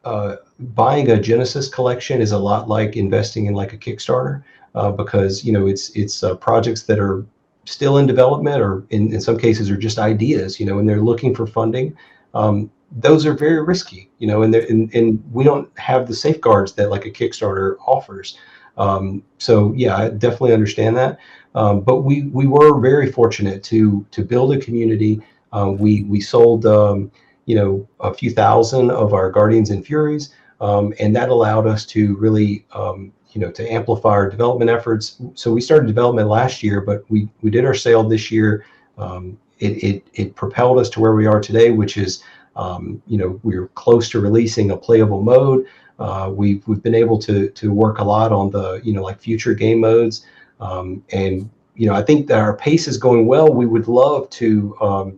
[SPEAKER 2] buying a Genesis collection is a lot like investing in like a Kickstarter, because it's projects that are still in development, or in some cases are just ideas, and they're looking for funding. Those are very risky, and we don't have the safeguards that like a Kickstarter offers. So yeah, I definitely understand that. But we were very fortunate to build a community. We sold a few thousand of our Guardians and Furies, and that allowed us to really to amplify our development efforts. So we started development last year, but we did our sale this year. It propelled us to where we are today, which is we're close to releasing a playable mode. We've been able to work a lot on the like future game modes, and I think that our pace is going well. We would love to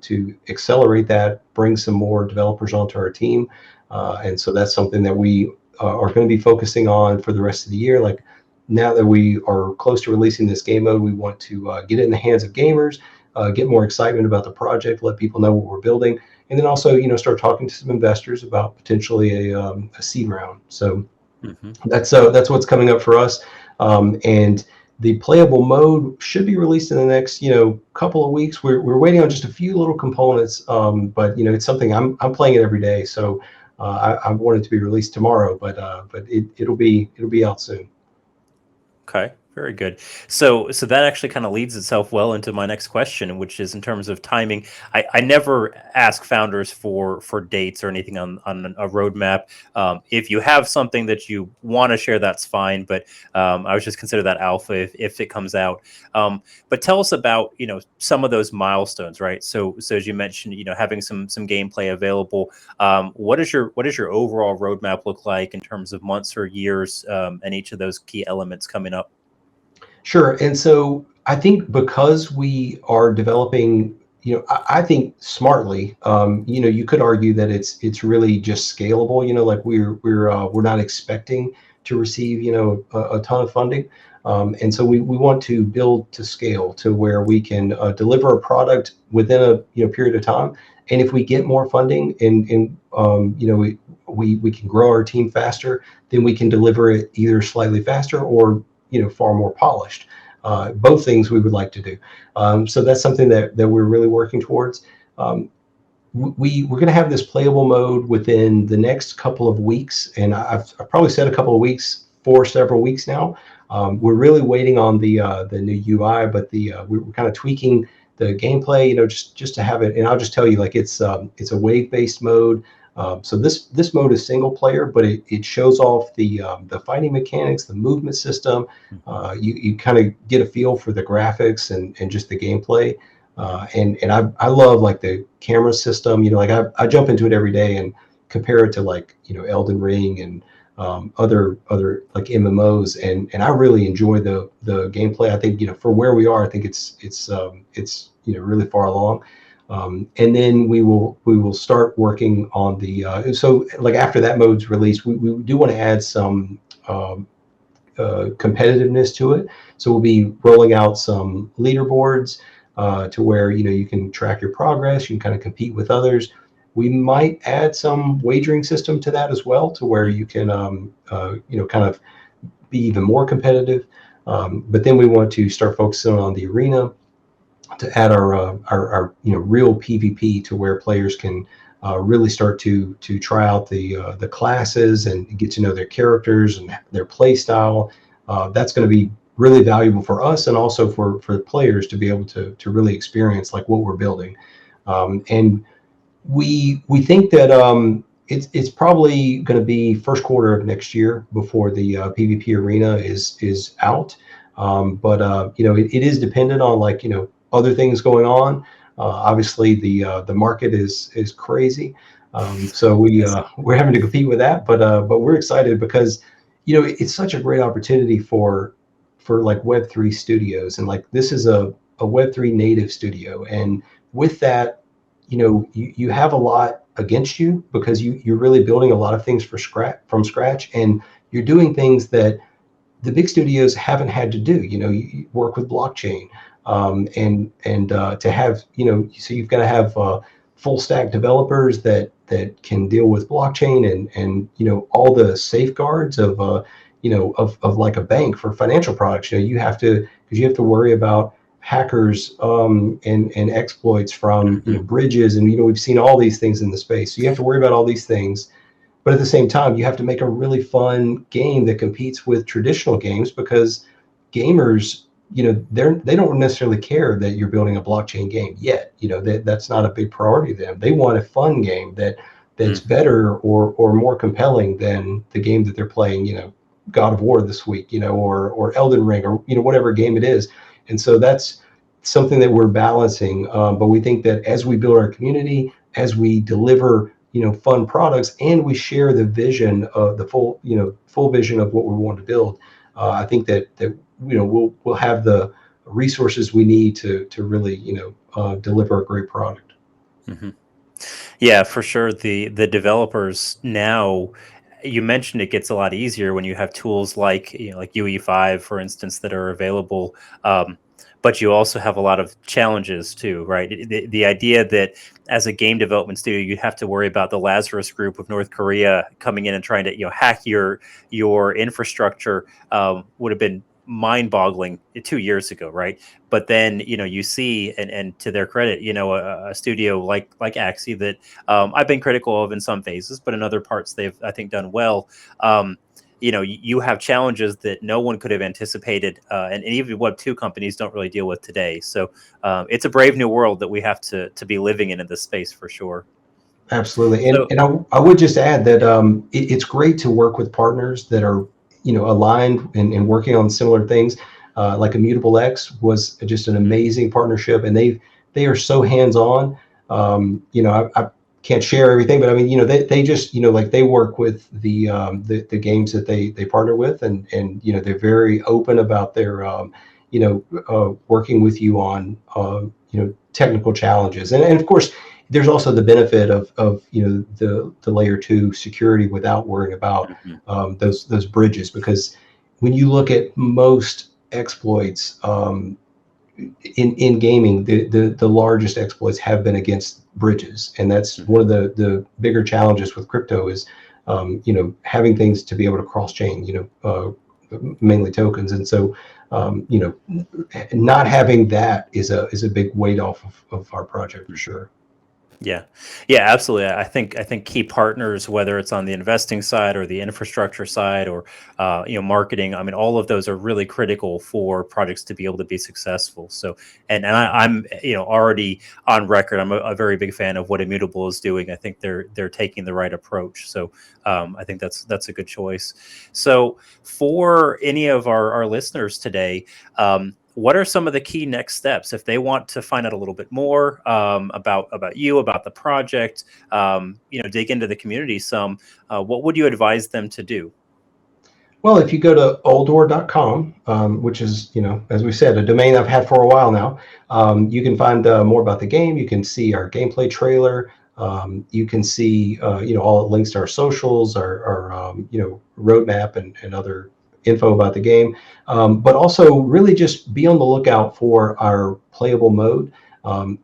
[SPEAKER 2] accelerate that, bring some more developers onto our team, and so that's something that we are going to be focusing on for the rest of the year. Like, now that we are close to releasing this game mode, we want to get it in the hands of gamers, get more excitement about the project, let people know what we're building, and then also start talking to some investors about potentially a seed round. So that's what's coming up for us, and the playable mode should be released in the next couple of weeks. We're waiting on just a few little components, but it's something I'm playing it every day. So I want it to be released tomorrow, but it'll be out soon.
[SPEAKER 1] Okay, very good. So that actually kind of leads itself well into my next question, which is in terms of timing. I never ask founders for dates or anything on a roadmap. If you have something that you want to share, that's fine. But I would just consider that alpha if it comes out. But tell us about some of those milestones, right? So as you mentioned, having some gameplay available. What does your overall roadmap look like in terms of months or years, and each of those key elements coming up?
[SPEAKER 2] Sure. And so I think because we are developing, I think smartly, you could argue that it's really just scalable. Like we're not expecting to receive a ton of funding, and so we want to build to scale to where we can deliver a product within a period of time. And if we get more funding and we can grow our team faster, then we can deliver it either slightly faster or far more polished. Both things we would like to do. So that's something that we're really working towards. We're going to have this playable mode within the next couple of weeks, and I've probably said a couple of weeks for several weeks now. We're really waiting on the new UI, but we're kind of tweaking the gameplay, just to have it. And I'll just tell you, like, it's a wave-based mode. So this mode is single player, but it shows off the fighting mechanics, the movement system. You kind of get a feel for the graphics and just the gameplay. And I love like the camera system. Like I jump into it every day and compare it to like Elden Ring and other like MMOs, and I really enjoy the gameplay. I think for where we are, I think it's really far along. And then we will start working on the so like after that mode's released, we do want to add some competitiveness to it. So we'll be rolling out some leaderboards to where you can track your progress, you can kind of compete with others. We might add some wagering system to that as well, to where you can kind of be even more competitive. But then we want to start focusing on the arena, to add our real PvP, to where players can really start to try out the classes and get to know their characters and their play style. That's going to be really valuable for us, and also for players to be able to really experience like what we're building. And we think that it's probably going to be first quarter of next year before the PvP arena is out. But it is dependent on like other things going on. Obviously, the market is crazy, so we're having to compete with that. But we're excited because it's such a great opportunity for like Web3 studios, and like this is a Web3 native studio, and with that, you have a lot against you because you're really building a lot of things from scratch, and you're doing things that the big studios haven't had to do. You work with blockchain, and to have so you've got to have full stack developers that can deal with blockchain and all the safeguards of like a bank for financial products. You have to, because you have to worry about hackers and exploits from bridges, and we've seen all these things in the space. So you have to worry about all these things. But at the same time, you have to make a really fun game that competes with traditional games, because gamers, they don't necessarily care that you're building a blockchain game yet. That's not a big priority to them. They want a fun game that's better or more compelling than the game that they're playing. God of War this week, or Elden Ring, or whatever game it is. And so that's something that we're balancing. But we think that as we build our community, as we deliver fun products, and we share the vision of the full vision of what we want to build. I think that we'll have the resources we need to really deliver a great product.
[SPEAKER 1] Mm-hmm. Yeah, for sure. The developers now, you mentioned it gets a lot easier when you have tools like like UE5, for instance, that are available. But you also have a lot of challenges too, right? The idea that as a game development studio, you have to worry about the Lazarus Group of North Korea coming in and trying to hack your infrastructure would have been mind-boggling 2 years ago, right? But then you see, and to their credit, a studio like Axie that I've been critical of in some phases, but in other parts they've, I think, done well. You have challenges that no one could have anticipated, and even Web2 companies don't really deal with today. So it's a brave new world that we have to be living in this space for sure.
[SPEAKER 2] Absolutely.
[SPEAKER 1] So,
[SPEAKER 2] And I would just add that it's great to work with partners that are, aligned and working on similar things. Like Immutable X was just an amazing partnership, and they are so hands-on. I can't share everything, but I mean, they just, like they work with the games that they partner with, and they're very open about their, working with you on, technical challenges. And of course, there's also the benefit of the layer 2 security without worrying about those bridges, because when you look at most exploits in gaming, the largest exploits have been against bridges, and that's one of the bigger challenges with crypto is having things to be able to cross chain, mainly tokens. And so not having that is a big weight off of our project for sure.
[SPEAKER 1] yeah, absolutely. I think key partners, whether it's on the investing side or the infrastructure side or marketing, I mean, all of those are really critical for projects to be able to be successful. So, and I'm already on record. I'm a very big fan of what Immutable is doing. I think they're taking the right approach. So, I think that's a good choice. So, for any of our listeners today, what are some of the key next steps if they want to find out a little bit more about you, about the project, dig into the community some? What would you advise them to do?
[SPEAKER 2] Well, if you go to uldor.com, which is, as we said, a domain I've had for a while now, you can find more about the game. You can see our gameplay trailer. You can see, all links to our socials, our roadmap, and other info about the game. But also really just be on the lookout for our playable mode.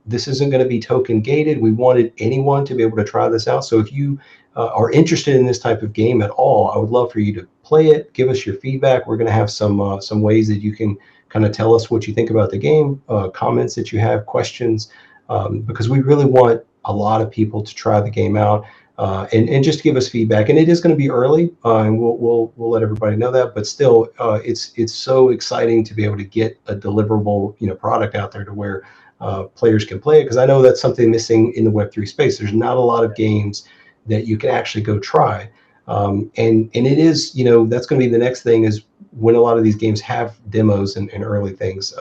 [SPEAKER 2] This isn't going to be token gated. We wanted anyone to be able to try this out. So if you are interested in this type of game at all, I would love for you to play it. Give us your feedback. We're going to have some ways that you can kind of tell us what you think about the game, comments that you have, questions, because we really want a lot of people to try the game out and just give us feedback. And it is going to be early, and we'll let everybody know that. But still, it's so exciting to be able to get a deliverable product out there to where players can play it, because I know that's something missing in the Web3 space. There's not a lot of games that you can actually go try. And it is, that's going to be the next thing, is when a lot of these games have demos and early things,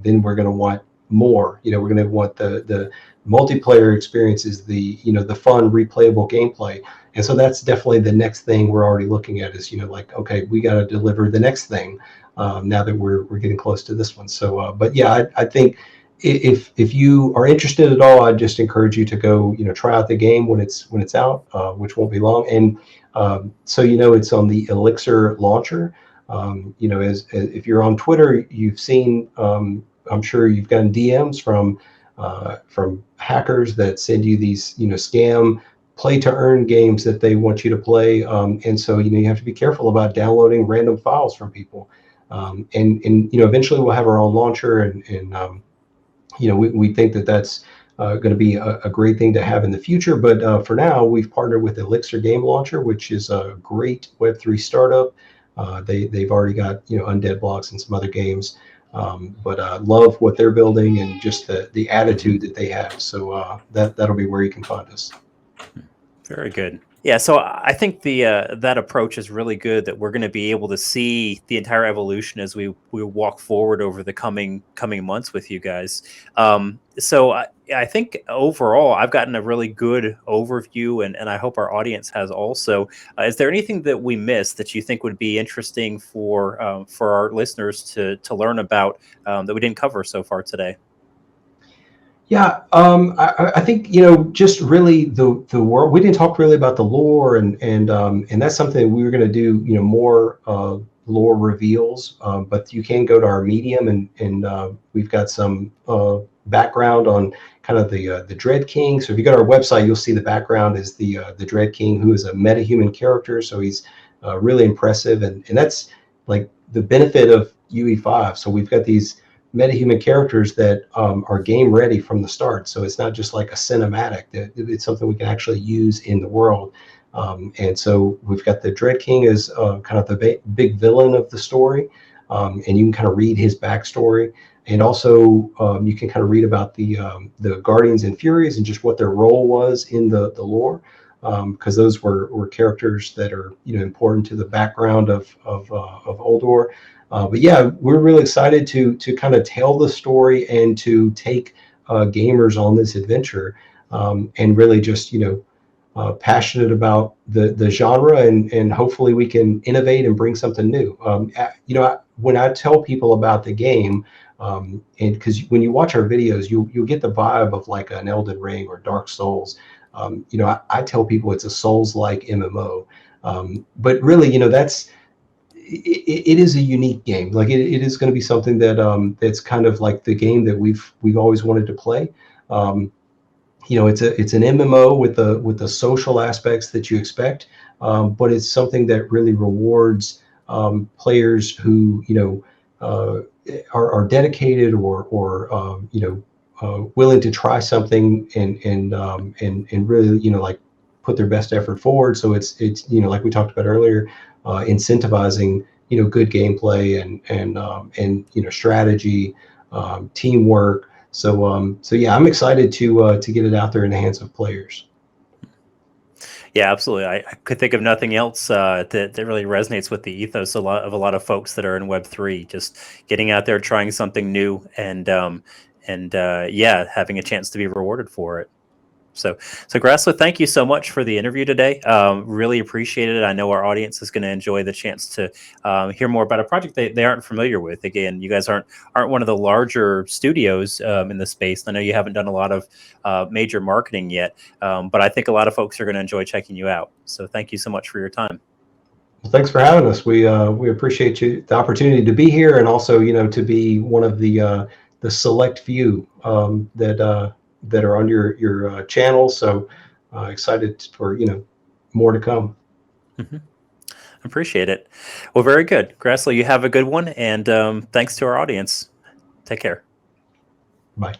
[SPEAKER 2] then we're going to want more. We're going to want the multiplayer experiences, the fun replayable gameplay. And so that's definitely the next thing we're already looking at is, like, okay, we got to deliver the next thing now that we're getting close to this one. So, but yeah, I think if you are interested at all, I'd just encourage you to go, try out the game when it's out, which won't be long. And so it's on the Elixir launcher. As if you're on Twitter, you've seen, I'm sure you've gotten DMs from hackers that send you these scam play to earn games that they want you to play. And so you have to be careful about downloading random files from people. And eventually we'll have our own launcher, and we think that that's going to be a great thing to have in the future. But for now, we've partnered with Elixir Game Launcher, which is a great Web3 startup. They've already got Undead Blocks and some other games, but love what they're building and just the attitude that they have. So that'll be where you can find us.
[SPEAKER 1] Very good. Yeah, so I think the that approach is really good. That we're going to be able to see the entire evolution as we walk forward over the coming months with you guys. So I think overall, I've gotten a really good overview, and I hope our audience has also. Is there anything that we missed that you think would be interesting for our listeners to learn about that we didn't cover so far today?
[SPEAKER 2] Yeah, I think just really the world. We didn't talk really about the lore, and that's something we were going to do. More lore reveals, but you can go to our Medium, and we've got some background on kind of the Dread King. So if you go to our website, you'll see the background is the Dread King, who is a metahuman character. So he's really impressive, and that's like the benefit of UE5. So we've got these metahuman characters that are game ready from the start. So it's not just like a cinematic. It's something we can actually use in the world. And so we've got the Dread King as kind of the big villain of the story, and you can kind of read his backstory. And also you can kind of read about the Guardians and Furies and just what their role was in the lore, because those were characters that are important to the background of Uldor. But yeah, we're really excited to kind of tell the story and to take gamers on this adventure, and really just passionate about the genre, and hopefully we can innovate and bring something new. When I tell people about the game, and because when you watch our videos, you'll get the vibe of like an Elden Ring or Dark Souls. I tell people it's a Souls-like MMO, but really, that's it is a unique game. Like it is going to be something that that's kind of like the game that we've always wanted to play. It's an MMO with the social aspects that you expect, but it's something that really rewards players who are dedicated or willing to try something and really like put their best effort forward. So it's like we talked about earlier, incentivizing good gameplay and strategy, teamwork. So yeah, I'm excited to get it out there in the hands of players.
[SPEAKER 1] Yeah, absolutely. I could think of nothing else that really resonates with the ethos a lot of folks that are in Web3, just getting out there, trying something new, and yeah, having a chance to be rewarded for it. So Grassler, thank you so much for the interview today. Really appreciate it. I know our audience is going to enjoy the chance to hear more about a project they aren't familiar with. Again, you guys aren't one of the larger studios in the space. I know you haven't done a lot of major marketing yet, but I think a lot of folks are going to enjoy checking you out. So thank you so much for your time.
[SPEAKER 2] Well, thanks for having us. We appreciate the opportunity to be here, and also to be one of the select few that are on your channel. So excited for more to come.
[SPEAKER 1] Mm-hmm. Appreciate it. Well, very good. Grassler, you have a good one, and thanks to our audience. Take care.
[SPEAKER 2] Bye.